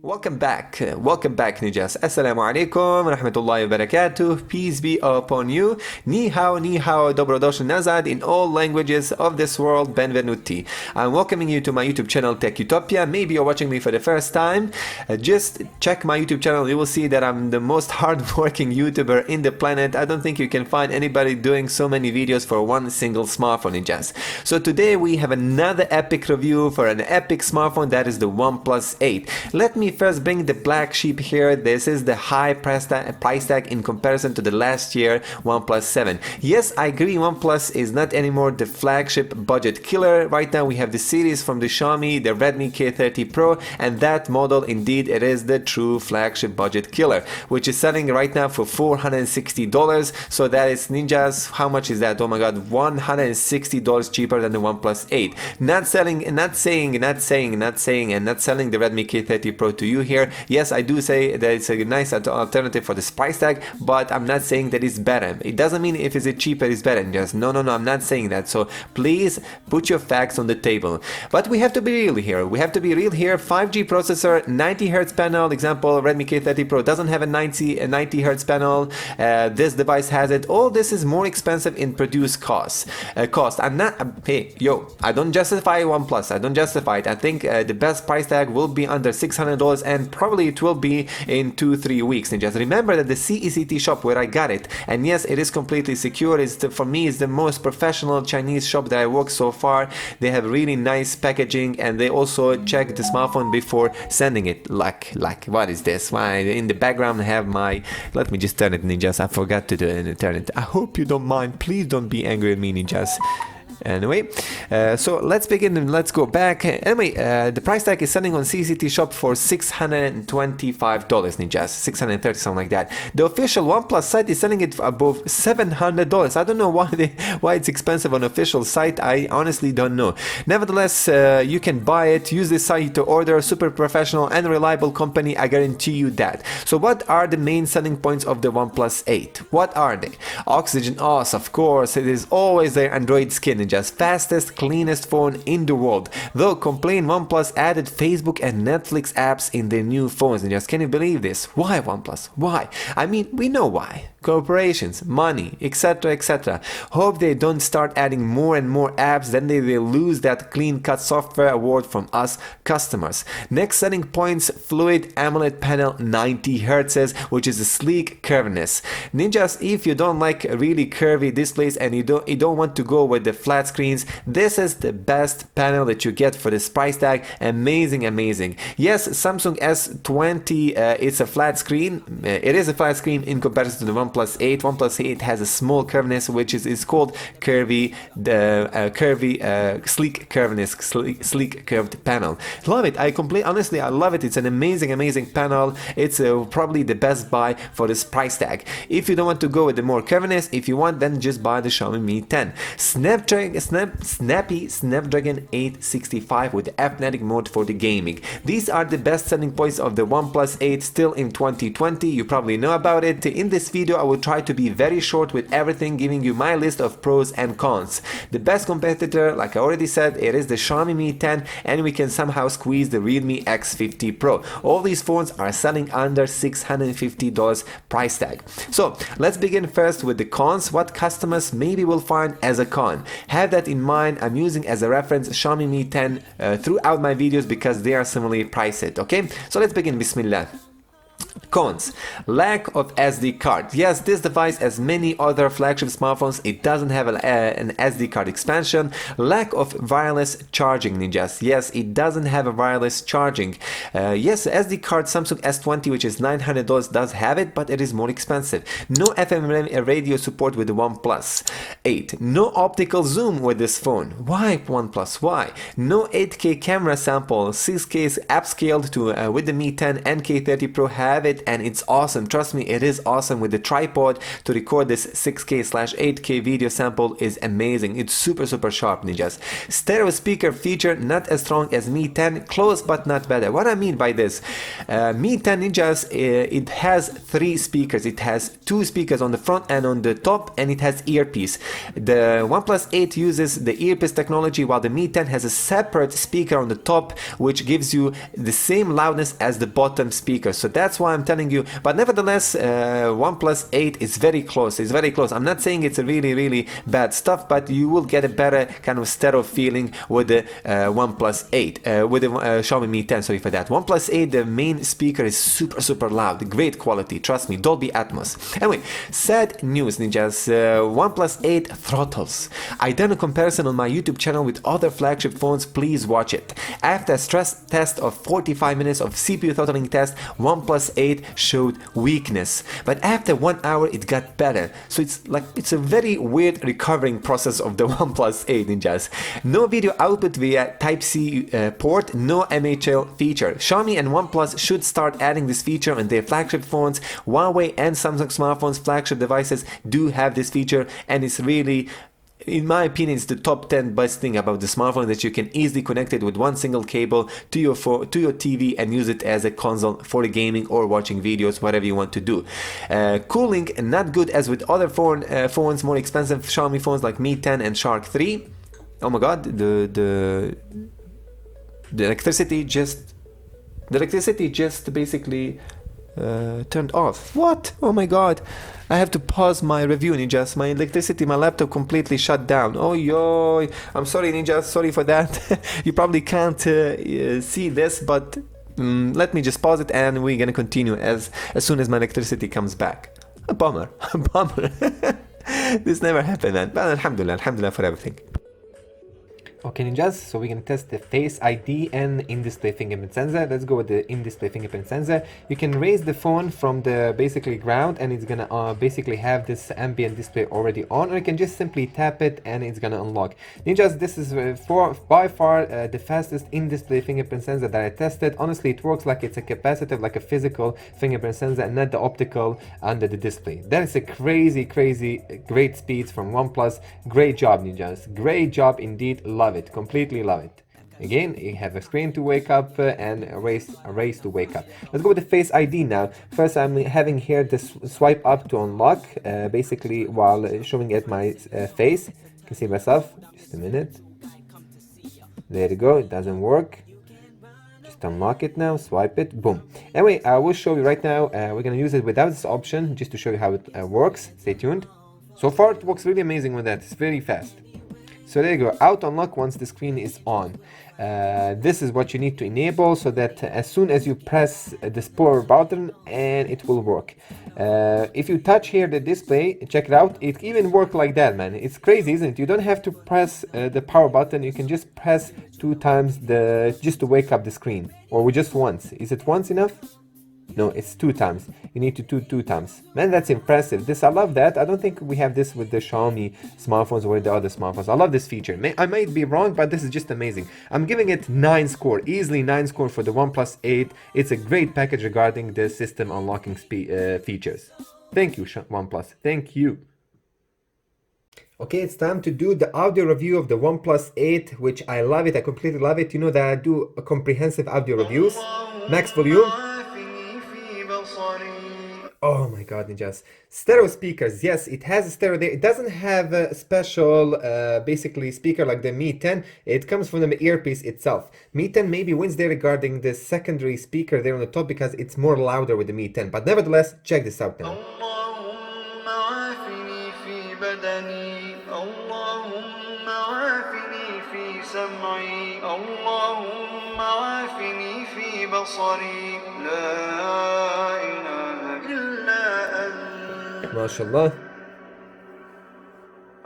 Welcome back ninjas. Assalamu alaikum wa rahmatullahi wa barakatuh. Peace be upon you. Ni hao, dobrodošli nazad in all languages of this world. Benvenuti. I'm welcoming you to my YouTube channel TechUtopia. Maybe you're watching me for the first time. Just check my YouTube channel. You will see that I'm the most hardworking YouTuber in the planet. I don't think you can find anybody doing so many videos for one single smartphone, ninjas. So today we have another epic review for an epic smartphone, that is the OnePlus 8. Let me first bring the black sheep here. This is the high price tag in comparison to the last year OnePlus 7. Yes, I agree, OnePlus is not anymore the flagship budget killer. Right now we have the series from the Xiaomi, the Redmi K30 Pro, and that model indeed it is the true flagship budget killer, which is selling right now for $460. So that is, ninjas, how much is that? Oh my god, $160 cheaper than the OnePlus 8. Not selling and not saying and not selling the Redmi K30 Pro to you here. Yes, I do say that it's a nice alternative for this price tag, but I'm not saying that it's better. It doesn't mean if it's cheaper it's better. Just no, I'm not saying that. So please put your facts on the table. But we have to be real here. 5G processor, 90 Hz panel. Example, Redmi K30 Pro doesn't have a 90 Hz panel. This device has it. All this is more expensive in produced cost. I'm not. I don't justify OnePlus. I don't justify it. I think the best price tag will be under $600, and probably it will be in 2-3 weeks. And just remember that the CECT Shop where I got it, and yes, it is completely secure. For me, it's the most professional Chinese shop that I worked so far. They have really nice packaging, and they also check the smartphone before sending it. Like what is this? Why in the background I have my? Let me just turn it, ninjas. I forgot to turn it. I hope you don't mind. Please don't be angry at me, ninjas. Anyway, so let's begin and let's go back. Anyway, the price tag is selling on CECT Shop for $625, ninjas, 630, something like that. The official OnePlus site is selling it for above $700. I don't know why it's expensive on official site. I honestly don't know. Nevertheless, you can buy it. Use this site to order. Super professional and reliable company. I guarantee you that. So, what are the main selling points of the OnePlus 8? What are they? Oxygen OS, of course. It is always their Android skin. Just fastest, cleanest phone in the world. Though complain, OnePlus added Facebook and Netflix apps in their new phones. And just, can you believe this? Why OnePlus? Why? I mean, we know why. Corporations, money, etc. Hope they don't start adding more and more apps, then they will lose that clean cut software award from us customers. Next selling points, fluid AMOLED panel, 90 Hz, which is a sleek curviness. Ninjas, if you don't like really curvy displays and you don't want to go with the flat screens, this is the best panel that you get for this price tag. Amazing. Yes, Samsung S20 it's a flat screen. It is a flat screen in comparison to the OnePlus 8. OnePlus 8 has a small curviness, which is called sleek curviness, sleek curved panel. Love it. Honestly, I love it. It's an amazing panel. It's probably the best buy for this price tag. If you don't want to go with the more curviness, if you want, then just buy the Xiaomi Mi 10. Snappy Snapdragon 865 with the F-Natic mode for the gaming. These are the best selling points of the OnePlus 8 still in 2020. You probably know about it. In this video, I will try to be very short with everything, giving you my list of pros and cons. The best competitor, like I already said, it is the Xiaomi Mi 10, and we can somehow squeeze the Realme X50 Pro. All these phones are selling under $650 price tag. So let's begin first with the cons, what customers maybe will find as a con. Have that in mind. I'm using as a reference Xiaomi Mi 10 throughout my videos because they are similarly priced. Okay, so let's begin. Bismillah. Cons: lack of SD card. Yes, this device, as many other flagship smartphones, it doesn't have an SD card expansion. Lack of wireless charging, ninjas. Yes, it doesn't have a wireless charging. Yes, SD card Samsung S20, which is $900, does have it, but it is more expensive. No FM radio support with the OnePlus 8. No optical zoom with this phone. Why OnePlus? Why? No 8K camera sample. 6K is upscaled to with the Mi 10 and K30 Pro have it, and it's awesome. Trust me, it is awesome. With the tripod to record this 6K/8K video sample is amazing. It's super sharp, ninjas. Stereo speaker feature not as strong as Mi 10, close but not better. What I mean by this, Mi 10 ninjas, it has 3 speakers. It has 2 speakers on the front and on the top, and it has earpiece. The OnePlus 8 uses the earpiece technology, while the Mi 10 has a separate speaker on the top, which gives you the same loudness as the bottom speaker. So that's why I'm telling you. But nevertheless, OnePlus 8 is very close. It's very close. I'm not saying it's a really bad stuff, but you will get a better kind of stereo feeling with the OnePlus 8, with the Xiaomi Mi 10. Sorry for that. OnePlus 8, the main speaker is super loud, great quality. Trust me, Dolby Atmos. Anyway, sad news, ninjas. OnePlus 8 throttles. I done a comparison on my YouTube channel with other flagship phones. Please watch it. After a stress test of 45 minutes of CPU throttling test, OnePlus 8 showed weakness, but after 1 hour it got better. So it's a very weird recovering process of the OnePlus 8, ninjas. No video output via Type-C port, no MHL feature. Xiaomi and OnePlus should start adding this feature on their flagship phones. Huawei and Samsung smartphones flagship devices do have this feature, and it's really, in my opinion, it's the top 10 best thing about the smartphone, that you can easily connect it with one single cable to your TV and use it as a console for the gaming or watching videos, whatever you want to do. Cooling not good as with other phones, more expensive Xiaomi phones like Mi 10 and Shark 3. Oh my god, the electricity just basically turned off. What? Oh my god, I have to pause my review, ninjas. My laptop completely shut down. Oh yo, I'm sorry, ninjas, sorry for that. You probably can't see this, but let me just pause it and we're gonna continue as soon as my electricity comes back. A bummer. This never happened, man. But alhamdulillah for everything. Okay, ninjas, so we're gonna test the Face ID and in-display fingerprint sensor. Let's go with the in-display fingerprint sensor. You can raise the phone from the basically ground, and it's gonna basically have this ambient display already on, or you can just simply tap it and it's gonna unlock. Ninjas, this is by far the fastest in-display fingerprint sensor that I tested. Honestly, it works like it's a capacitive, like a physical fingerprint sensor, and not the optical under the display. That is a crazy great speeds from OnePlus. Great job, ninjas. Great job indeed. Love it, completely love it. Again, you have a screen to wake up and a race to wake up. Let's go with the Face ID now. First, I'm having here this swipe up to unlock, basically while showing at my face. You can see myself. Just a minute. There you go. It doesn't work. Just unlock it now. Swipe it. Boom. Anyway, I will show you right now. We're gonna use it without this option, just to show you how it works. Stay tuned. So far, it works really amazing with that. It's very fast. So there you go, auto unlock once the screen is on. This is what you need to enable, so that as soon as you press this power button, and it will work. If you touch here the display, check it out, it even works like that, man. It's crazy, isn't it? You don't have to press the power button, you can just press 2 times just to wake up the screen, or just once. Is it once enough? No, it's 2 times. You need to do 2 times. Man, that's impressive. I love that. I don't think we have this with the Xiaomi smartphones or the other smartphones. I love this feature. I might be wrong, but this is just amazing. I'm giving it 9 score. Easily 9 score for the OnePlus 8. It's a great package regarding the system unlocking features. Thank you, OnePlus. Thank you. Okay, it's time to do the audio review of the OnePlus 8, which I love it. I completely love it. You know that I do a comprehensive audio reviews. Max volume. Oh my god, ninjas. Stereo speakers. Yes, it has a stereo there. It doesn't have a special basically speaker like the Mi 10. It comes from the earpiece itself. Mi 10 maybe wins there regarding the secondary speaker there on the top, because it's more louder with the Mi 10. But nevertheless, check this out now. MashaAllah.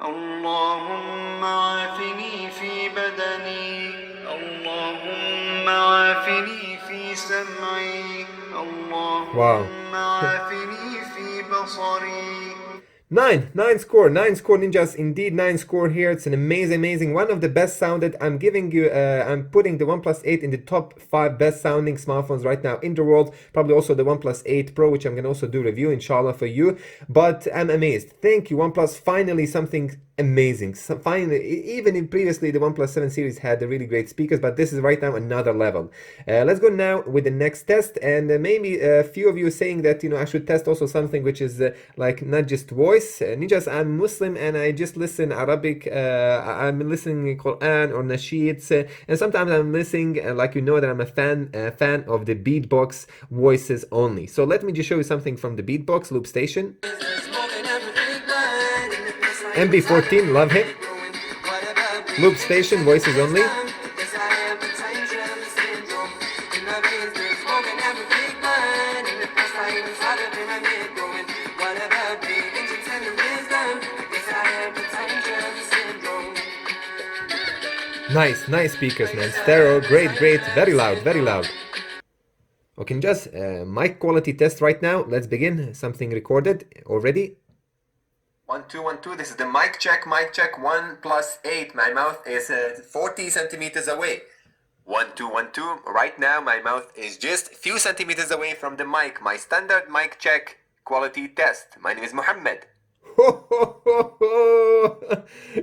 اللهم عافني في بدني اللهم عافني في سمعي اللهم عافني في بصري. Nine score ninjas, indeed 9 score here. It's an amazing, one of the best sounded. I'm putting the OnePlus 8 in the top 5 best sounding smartphones right now in the world. Probably also the OnePlus 8 Pro, which I'm gonna also do review inshallah for you. But I'm amazed. Thank you OnePlus, finally something amazing. So finally, even in previously the OnePlus 7 series had really great speakers, but this is right now another level. Let's go now with the next test, and maybe a few of you saying that I should test also something which is like not just voice. Ninjas, I'm Muslim and I just listen Arabic. I'm listening Quran or nasheeds, and sometimes I'm listening like that I'm a fan of the beatbox voices only. So let me just show you something from the beatbox loop station. MB14, love him. Loop station, voices only. Nice speakers, man. Stereo, great, very loud. Okay, just mic quality test right now. Let's begin. Something recorded already. 1 2 1 2. This is the mic check. OnePlus 8. My mouth is 40 centimeters away. 1 2 1 2. Right now, my mouth is just a few centimeters away from the mic. My standard mic check quality test. My name is Mohammed.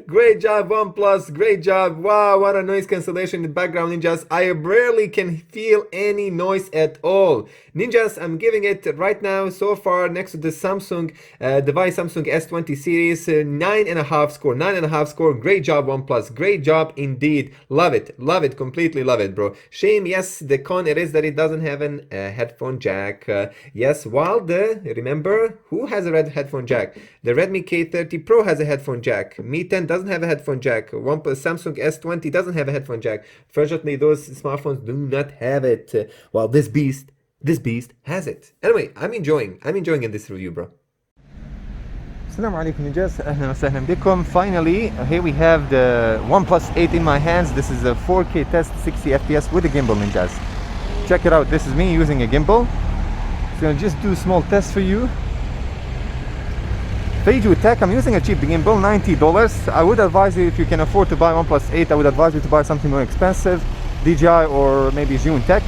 Great job OnePlus, great job. Wow, what a noise cancellation in the background, ninjas. I barely can feel any noise at all. Ninjas, I'm giving it right now so far next to the Samsung device, Samsung S20 series, 9.5 score, 9.5 score. Great job OnePlus, great job indeed. Love it, completely love it, bro. Shame, yes, the con it is that it doesn't have an headphone jack. Yes, while remember who has a red headphone jack? The Redmi K30 Pro has a headphone jack. Mi 10 doesn't have a headphone jack. OnePlus Samsung S20 doesn't have a headphone jack. Fortunately, those smartphones do not have it. While this beast has it. Anyway, I'm enjoying in this review, bro. Assalamu alaikum ninjas, ahlan wa sahlan bikum. Finally, here we have the OnePlus 8 in my hands. This is a 4K test, 60 FPS with a gimbal, ninjas. Check it out. This is me using a gimbal. So I'll just do a small test for you. Beiju Tech, I'm using a cheap gimbal, $90. I would advise you, if you can afford to buy OnePlus 8, I would advise you to buy something more expensive, DJI or maybe Zhiyun Tech.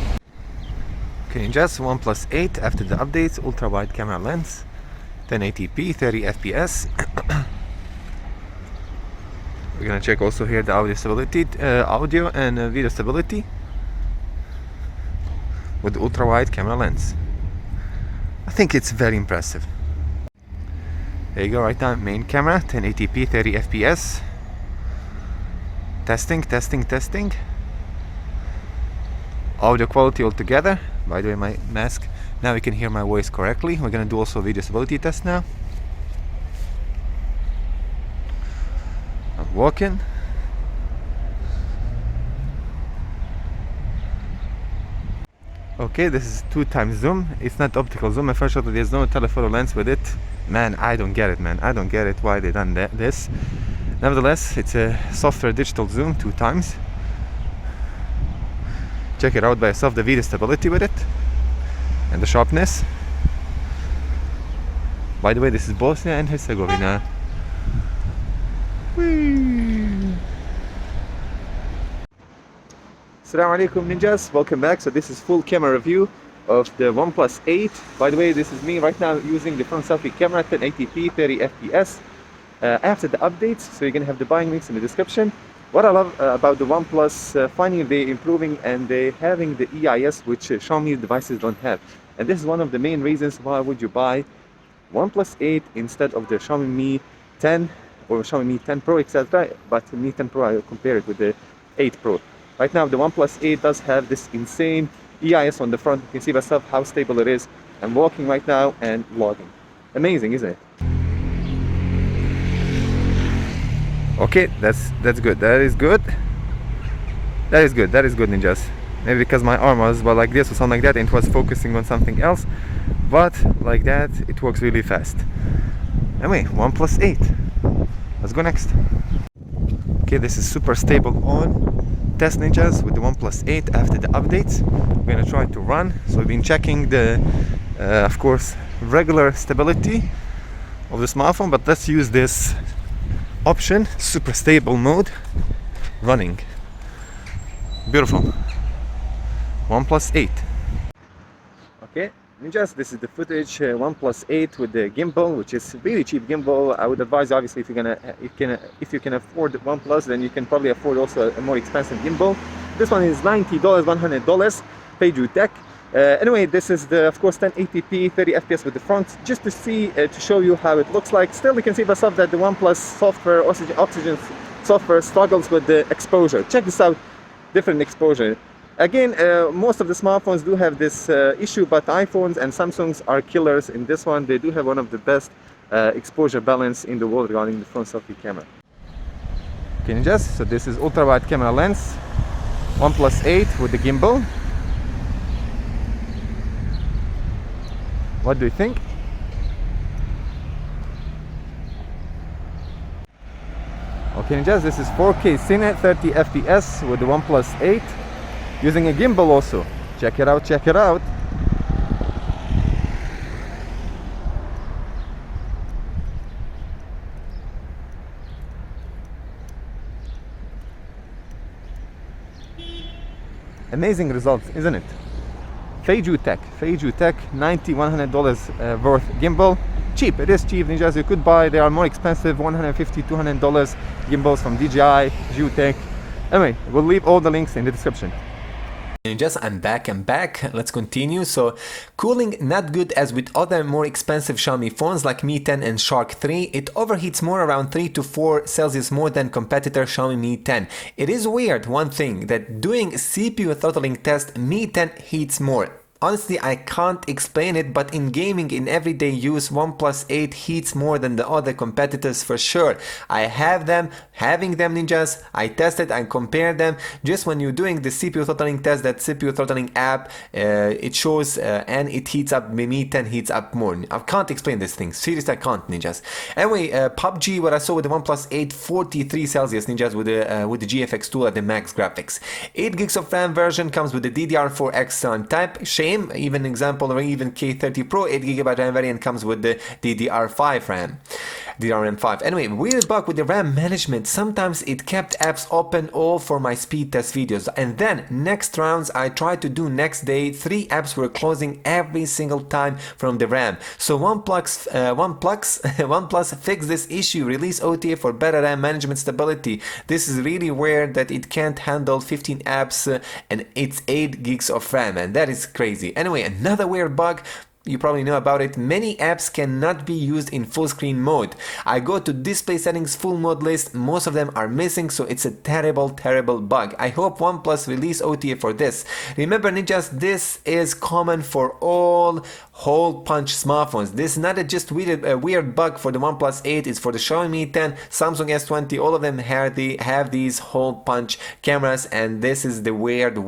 Okay, just OnePlus 8 after the updates, ultra wide camera lens, 1080p, 30 FPS. We're gonna check also here the audio stability, audio and video stability with the ultra wide camera lens. I think it's very impressive. There you go, right now, main camera, 1080p, 30 FPS. Testing. Audio quality altogether. By the way, my mask. Now you can hear my voice correctly. We're gonna do also a video stability test now. I'm walking. Okay, this is 2x zoom. It's not optical zoom. Unfortunately, there's no telephoto lens with it. Man, I don't get it, man. I don't get it why they done this. Nevertheless, it's a software digital zoom 2x. Check it out by yourself, the video stability with it and the sharpness. By the way, this is Bosnia and Herzegovina. Assalamu alaikum ninjas, welcome back. So this is full camera review of the OnePlus 8. By the way, this is me right now using the front selfie camera, 1080p, 30 FPS. After the updates, so you're gonna have the buying links in the description. What I love about the OnePlus, finally they improving and they having the EIS, which Xiaomi devices don't have. And this is one of the main reasons why would you buy OnePlus 8 instead of the Xiaomi Mi 10 or Xiaomi Mi 10 Pro, etc. But Mi 10 Pro, I compare it with the 8 Pro. Right now, the OnePlus 8 does have this insane EIS on the front. You can see myself how stable it is. I'm walking right now and vlogging. Amazing, isn't it? Okay, that's good. That is good, ninjas. Maybe because my arm was like this or something like that and it was focusing on something else. But like that, it works really fast. Anyway, OnePlus 8. Let's go next. Okay, this is super stable on test ninjas with the OnePlus 8 after the updates. We're gonna try to run. So we've been checking the of course regular stability of the smartphone, but let's use this option, super stable mode, running. Beautiful. OnePlus 8. Okay, ninjas, this is the footage, OnePlus 8 with the gimbal, which is really cheap gimbal. I would advise, obviously, if you can afford OnePlus, then you can probably afford also a more expensive gimbal. This one is $90, $100, Peiju Tech. Anyway, this is the, of course, 1080p 30 fps with the front, just to see, to show you how it looks like. Still, you can see by yourself that the OnePlus software, Oxygen software, struggles with the exposure. Check this out, different exposure. Again, most of the smartphones do have this issue, but iPhones and Samsungs are killers in this one. They do have one of the best exposure balance in the world regarding the front selfie camera. Okay, ninjas, so this is ultra wide camera lens, OnePlus 8 with the gimbal. What do you think? Okay, ninjas, this is 4K Cine 30 fps with the OnePlus 8 using a gimbal also. Check it out, check it out. Amazing results, isn't it? Peiju Tech, $90, $100 worth gimbal. Cheap, it is cheap, ninjas. You could buy, they are more expensive, $150, $200 gimbals from DJI, Tech. Anyway, we'll leave all the links in the description. Ninjas, I'm back. Let's continue. So, cooling not good as with other more expensive Xiaomi phones like Mi 10 and Shark 3. It overheats more, around 3 to 4 Celsius more than competitor Xiaomi Mi 10. It is weird, one thing, that doing CPU throttling test, Mi 10 heats more. Honestly, I can't explain it, but in gaming, in everyday use, OnePlus 8 heats more than the other competitors for sure. I have them, having them, ninjas. I tested and compared them. Just when you're doing the CPU throttling test, that CPU throttling app, it shows and it heats up, Mi 10 heats up more. I can't explain this thing. Seriously, I can't, ninjas. Anyway, PUBG, what I saw with the OnePlus 8, 43 Celsius, ninjas, with the GFX tool at the max graphics. 8 gigs of RAM version comes with the DDR4X on type. Even example, or even K30 Pro 8GB RAM variant comes with the DDR5 RAM. DRM5. Anyway, weird bug with the RAM management. Sometimes it kept apps open all for my speed test videos, and then next rounds I tried to do next day, 3 apps were closing every single time from the RAM. So OnePlus fixed this issue, release OTA for better RAM management stability. This is really weird that it can't handle 15 apps and it's 8 gigs of RAM, and that is crazy. Anyway, another weird bug, you probably know about it. Many apps cannot be used in full screen mode. I go to display settings full mode list, most of them are missing, so it's a terrible bug. I hope OnePlus release OTA for this. Remember, ninjas, this is common for all hole punch smartphones. This is not just a weird bug for the OnePlus 8, it's for the Xiaomi 10, Samsung S20, all of them have these hole punch cameras, and this is the weird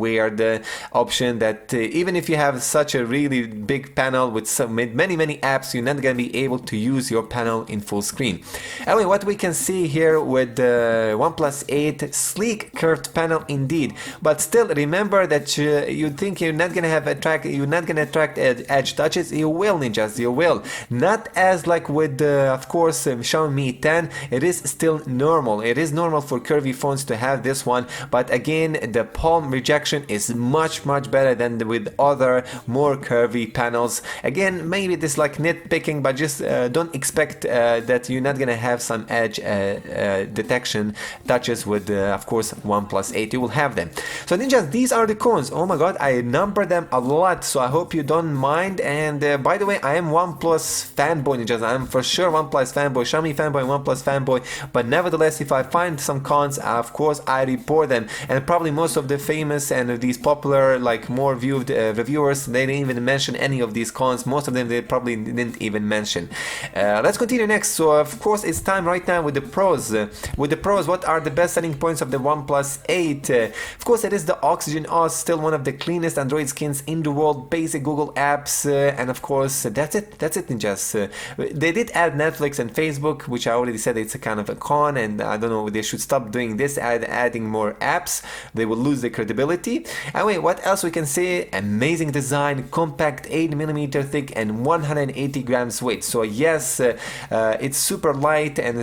option that even if you have such a really big panel with many apps, you're not going to be able to use your panel in full screen. Anyway, what we can see here with the OnePlus 8, sleek curved panel indeed, but still remember that you think you're not going to attract edge touches. You will, ninjas, you will. Not as like with of course Xiaomi 10. It is still normal. It is normal for curvy phones to have this one, but again, the palm rejection is much better than with other more curvy panels. Again, maybe this like nitpicking, but just don't expect that you're not gonna have some edge detection touches with of course OnePlus 8. You will have them. So ninjas, these are the cons. Oh my god, I number them a lot, so I hope you don't mind. And by the way, I am OnePlus fanboy, ninjas. I'm for sure OnePlus fanboy, Xiaomi fanboy, OnePlus fanboy, but nevertheless, if I find some cons, of course I report them. And probably most of the famous and these popular, like more viewed reviewers, they didn't even mention any of these cons. Most of them they probably didn't even mention. Let's continue next. So of course it's time right now with the pros. With the pros, what are the best selling points of the OnePlus 8? Of course it is the Oxygen OS, still one of the cleanest Android skins in the world, basic Google apps, and of course that's it ninjas. They did add Netflix and Facebook, which I already said it's a kind of a con, and I don't know, they should stop doing this, adding more apps. They will lose their credibility. Anyway, what else we can say? Amazing design, compact 8mm millimeter thick and 180 grams weight. So yes, it's super light, and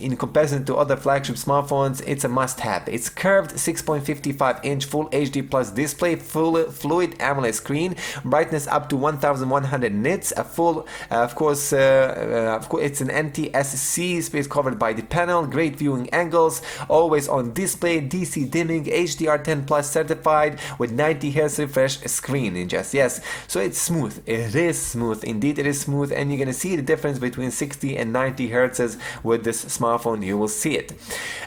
in comparison to other flagship smartphones, it's a must-have. It's curved 6.55-inch Full HD Plus display, full fluid AMOLED screen, brightness up to 1100 nits, a full, of course, it's an NTSC space covered by the panel, great viewing angles, always on display, DC dimming, HDR10 Plus certified with 90 Hz refresh screen. Yes, so it's smooth. It is smooth, indeed it is smooth, and you're gonna see the difference between 60 and 90 Hz with this smartphone. You will see it.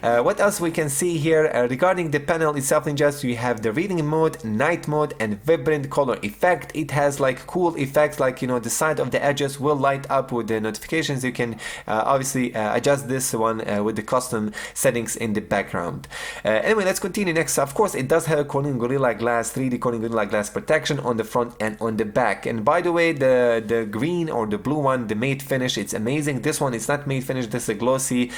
What else we can see here regarding the panel itself? Just you have the reading mode, night mode, and vibrant color effect. It has like cool effects, like the side of the edges will light up with the notifications. You can obviously adjust this one with the custom settings in the background. Anyway, let's continue next. Of course, it does have a Corning Gorilla Glass 3D Corning Gorilla Glass protection on the front and on the back. And by the way, the green or the blue one, the matte finish, it's amazing. This one is not matte finish. This is a glossy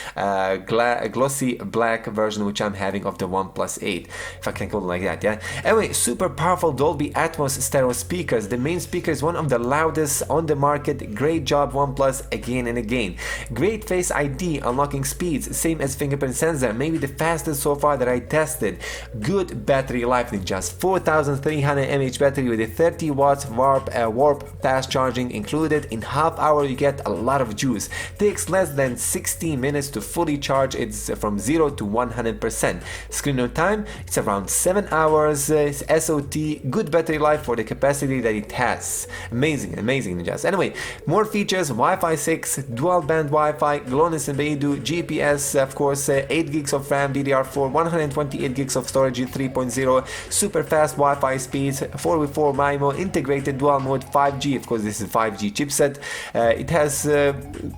black version which I'm having of the OnePlus 8, if I can call it like that. Yeah. Anyway, super powerful Dolby Atmos stereo speakers. The main speaker is one of the loudest on the market. Great job OnePlus, again and again. Great Face ID unlocking speeds, same as fingerprint sensor, maybe the fastest so far that I tested. Good battery life, just 4300 mAh battery with a 30 watts warp fast charging included. In half hour you get a lot of juice. Takes less than 60 minutes to fully charge. It's from 0 to 100%. Screen on time, it's around 7 hours. It's SOT, good battery life for the capacity that it has. Amazing just. Anyway, more features: Wi-Fi 6, dual band Wi-Fi, GLONASS and Beidou, GPS, of course, 8 gigs of RAM DDR4, 128 gigs of storage 3.0, super fast Wi-Fi speeds, 4x4 MIMO, integrated dual mode, 5G, of course this is 5G chipset. It has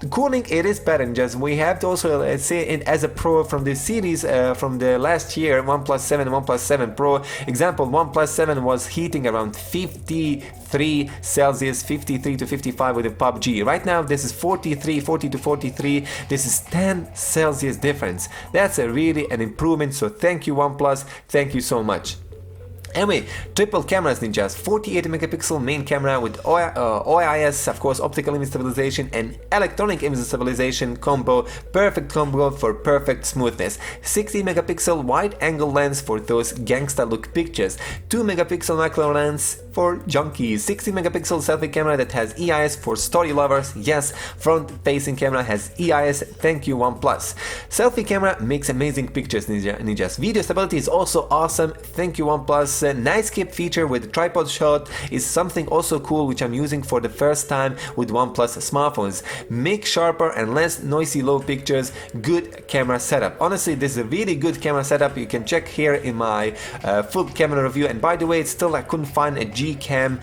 cooling, it is better. Just we have to also say it as a pro from the series from the last year, OnePlus 7, OnePlus 7 Pro. Example, OnePlus 7 was heating around 53 Celsius, 53 to 55 with the PUBG. Right now this is 40 to 43. This is 10 Celsius difference. That's really an improvement, so thank you OnePlus, thank you so much. Anyway, triple cameras, ninjas. 48 megapixel main camera with OIS, of course, optical image stabilization and electronic image stabilization combo. Perfect combo for perfect smoothness. 60 megapixel wide angle lens for those gangsta look pictures. 2 megapixel macro lens for junkies. 60 megapixel selfie camera that has EIS for story lovers. Yes, front facing camera has EIS. Thank you OnePlus. Selfie camera makes amazing pictures, ninjas. Video stability is also awesome. Thank you OnePlus. Nice skip feature with tripod shot is something also cool, which I'm using for the first time with OnePlus smartphones. Make sharper and less noisy low pictures. Good camera setup. Honestly, this is a really good camera setup. You can check here in my full camera review. And by the way, it's still I couldn't find a G-Cam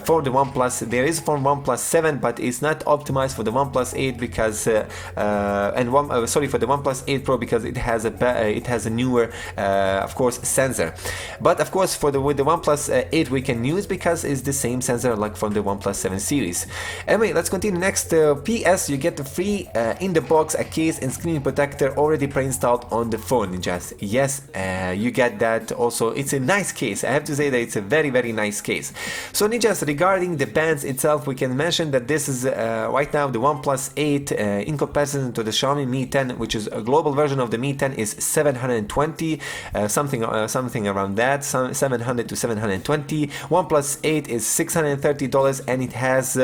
for the OnePlus. There is for OnePlus 7, but it's not optimized for the OnePlus 8 because for the OnePlus 8 Pro, because it has a newer of course sensor. But of course with the OnePlus 8 we can use because it's the same sensor like from the OnePlus 7 series. Anyway, let's continue next. PS, you get the free in the box a case and screen protector already pre-installed on the phone, ninjas. Yes, you get that also. It's a nice case. I have to say that it's a very nice case. So ninjas, regarding the bands itself, we can mention that this is right now the OnePlus 8 in comparison to the Xiaomi Mi 10, which is a global version of the Mi 10, is 720 something around that, 700 to 720. OnePlus 8 is $630 and it has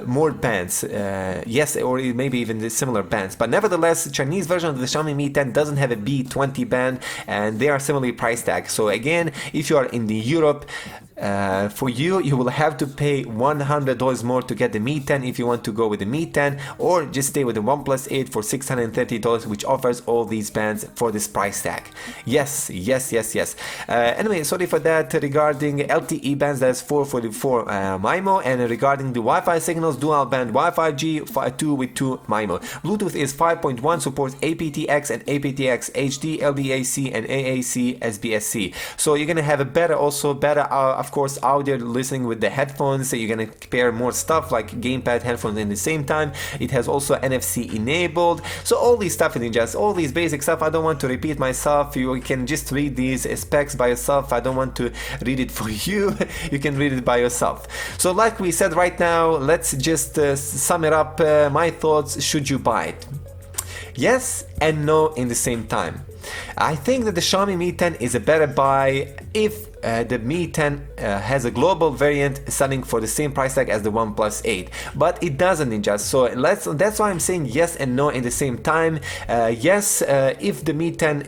more bands. Yes, or maybe even the similar bands, but nevertheless Chinese version of the Xiaomi Mi 10 doesn't have a B20 band and they are similarly price tag. So again, if you are in the Europe, for you will have to pay $100 more to get the Mi 10 if you want to go with the Mi 10, or just stay with the OnePlus 8 for $630, which offers all these bands for this price tag. Yes. Anyway, sorry for that. Regarding LTE bands, that's 444 MIMO, and regarding the Wi-Fi signals, dual band Wi-Fi G2 with 2 MIMO. Bluetooth is 5.1, supports aptX and aptX HD, LDAC and AAC SBSC. So you're gonna have a better of course audio listening with the headphones, so you're gonna pair more stuff like gamepad headphones in the same time. It has also NFC enabled. So all these stuff in just all these basic stuff. I don't want to repeat myself. You can just read these specs by yourself. I don't want to read it for you. You can read it by yourself. So like we said right now, let's just sum it up. My thoughts: should you buy it? Yes and no in the same time. I think that the Xiaomi Mi 10 is a better buy if the Mi 10 has a global variant selling for the same price tag as the OnePlus 8, but it doesn't, Ninja. So that's why I'm saying yes and no in the same time. Yes, if the Mi 10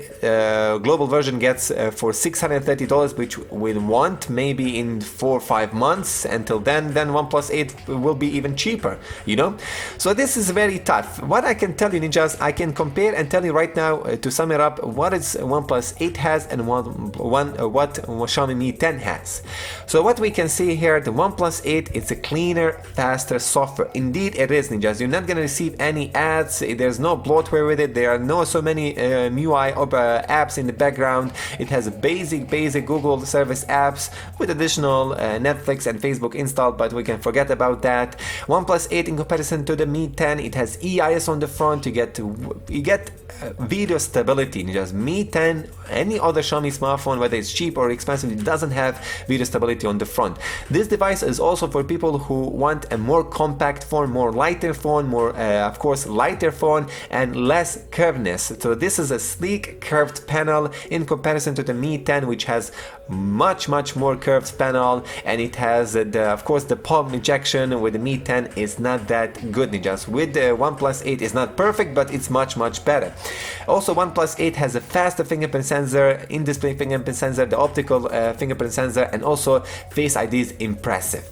global version gets for $630, which we want maybe in 4 or 5 months, until then OnePlus 8 will be even cheaper, you know. So this is very tough. What I can tell you, Ninjas, I can compare and tell you right now to sum it up what is OnePlus 8 has and what Xiaomi Mi 10 has. So what we can see here, the OnePlus 8, it's a cleaner, faster software. Indeed it is, Ninjas. You're not going to receive any ads. There's no bloatware with it. There are no so many MIUI apps in the background. It has basic Google service apps with additional Netflix and Facebook installed, but we can forget about that. OnePlus 8 in comparison to the Mi 10, it has EIS on the front. You get video stability. Ninjas. Mi 10, any other Xiaomi smartphone, whether it's cheap or expensive, it doesn't have video stability on the front. This device is also for people who want a more compact phone, more lighter phone, more of course lighter phone and less curvedness. So this is a sleek curved panel in comparison to the Mi 10, which has much more curved panel, and it has of course the palm ejection. With the Mi 10 is not that good, Ninjas. With the OnePlus 8 is not perfect, but it's much better. Also, OnePlus 8 has a faster fingerprint sensor, in-display fingerprint sensor, the optical fingerprint sensor, and also Face ID is impressive.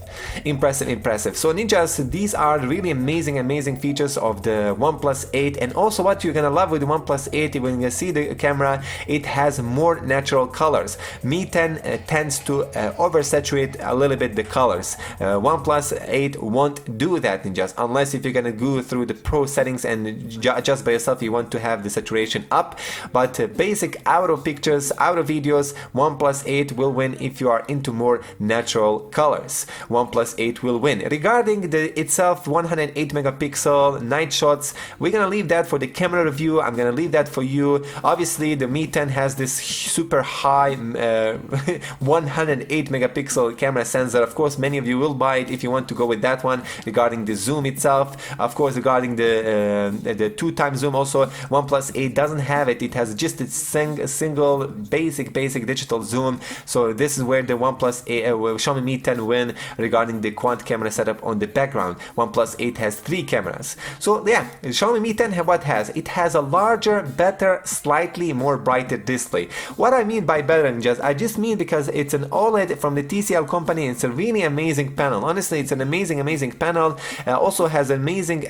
So Ninjas, these are really amazing features of the OnePlus 8. And also what you're gonna love with the OnePlus 8, when you see the camera, it has more natural colors. Mi 10 tends to oversaturate a little bit the colors. OnePlus 8 won't do that, Ninjas, unless if you're gonna go through the pro settings and adjust by yourself, you want to have the saturation up. But basic out of pictures, out of videos, OnePlus 8 will win if you are into more natural colors. OnePlus 8 will win. Regarding the itself 108 megapixel night shots, we're gonna leave that for the camera review. I'm gonna leave that for you. Obviously the Mi 10 has this super high 108 megapixel camera sensor. Of course many of you will buy it if you want to go with that one. Regarding the zoom itself, of course regarding the 2x zoom, also OnePlus 8 doesn't have it. It has just a single basic digital zoom. So this is where the OnePlus 8, Xiaomi Mi 10 win regarding the quad camera setup on the background. OnePlus 8 has 3 cameras. So yeah, Xiaomi Mi 10 what has? It has a larger, better, slightly more brighter display. What I mean by better, I just mean because it's an OLED from the TCL company. It's a really amazing panel. Honestly, it's an amazing panel. Also has amazing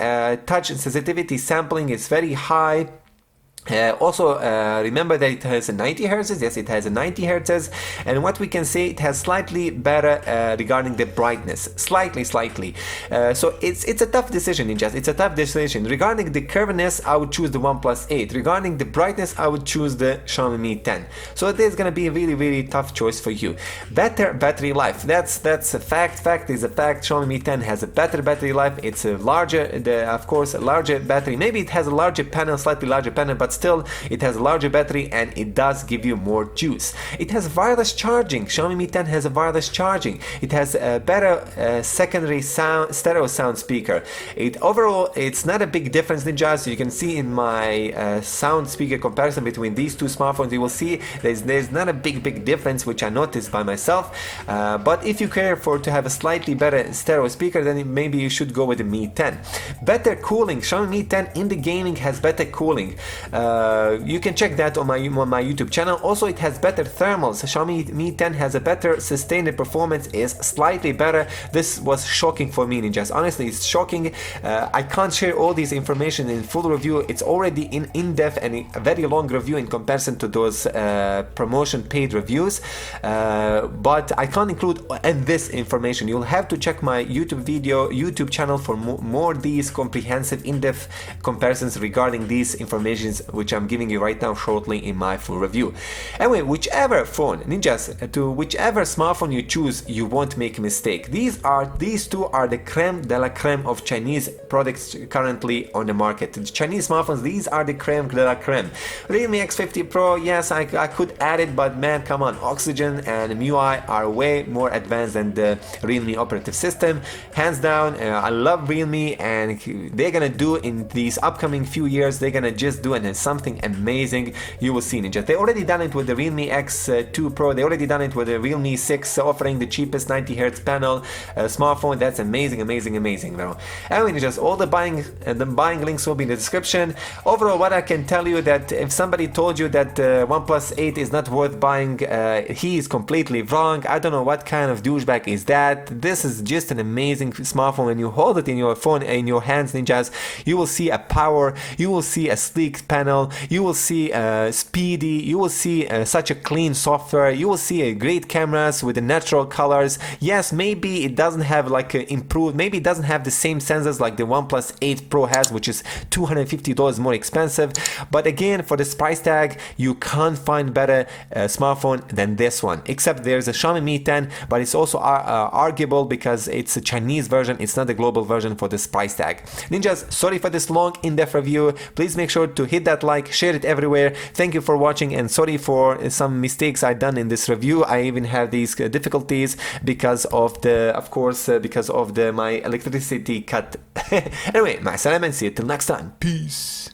touch sensitivity sampling. It's very high. Also remember that it has a 90 Hz. Yes, it has a 90 Hz, and what we can say, it has slightly better regarding the brightness, slightly. So it's a tough decision, Ninjas. It's a tough decision. Regarding the curvedness, I would choose the OnePlus 8. Regarding the brightness, I would choose the Xiaomi Mi 10. So there's gonna be a really tough choice for you. Better battery life. That's a fact. Fact is a fact. Xiaomi Mi 10 has a better battery life. It's a larger, of course, a larger battery. Maybe it has a larger panel, slightly larger panel, but still it has a larger battery and it does give you more juice. It has wireless charging. Xiaomi Mi 10 has a wireless charging. It has a better secondary stereo sound speaker. Overall it's not a big difference, Ninja. So you can see in my sound speaker comparison between these two smartphones, you will see there's not a big difference, which I noticed by myself. But if you care to have a slightly better stereo speaker, then maybe you should go with the Mi 10. Better cooling. Xiaomi Mi 10 in the gaming has better cooling. You can check that on my YouTube channel. Also, it has better thermals. Xiaomi Mi 10 has a better sustained performance, is slightly better. This was shocking for me, Ninjas. Honestly, it's shocking. I can't share all these information in full review. It's already in-depth and a very long review in comparison to those promotion paid reviews. But I can't include in this information. You'll have to check my YouTube channel for more these comprehensive in-depth comparisons regarding these informations which I'm giving you right now shortly in my full review. Anyway, whichever phone, ninjas, to whichever smartphone you choose, you won't make a mistake. These two are the creme de la creme of Chinese products currently on the market. The Chinese smartphones, these are the creme de la creme. Realme X50 Pro, yes, I could add it, but man, come on, Oxygen and MIUI are way more advanced than the Realme operative system. Hands down, I love Realme, and they're gonna do in these upcoming few years, they're gonna just do something amazing. You will see, ninja. They already done it with the Realme X2 Pro. They already done it with the Realme 6, offering the cheapest 90 Hz panel smartphone. That's amazing, bro. Anyway, just all the buying links will be in the description. Overall, what I can tell you that if somebody told you that OnePlus 8 is not worth buying, he is completely wrong. I don't know what kind of douchebag is that. This is just an amazing smartphone. When you hold it in your phone, in your hands, ninjas, you will see a power, you will see a sleek panel, you will see speedy, you will see such a clean software, you will see great cameras with the natural colors. Yes, maybe it doesn't have like improved, maybe it doesn't have the same sensors like the OnePlus 8 Pro has, which is $250 more expensive, but again, for this price tag, you can't find better smartphone than this one, except there's a Xiaomi Mi 10, but it's also arguable because it's a Chinese version, it's not a global version for this price tag. Ninjas, sorry for this long in-depth review. Please make sure to hit that like, share it everywhere. Thank you for watching, and sorry for some mistakes I done in this review. I even have these difficulties because of the, of course, because of my electricity cut. Anyway, my salam, and see you till next time. Peace.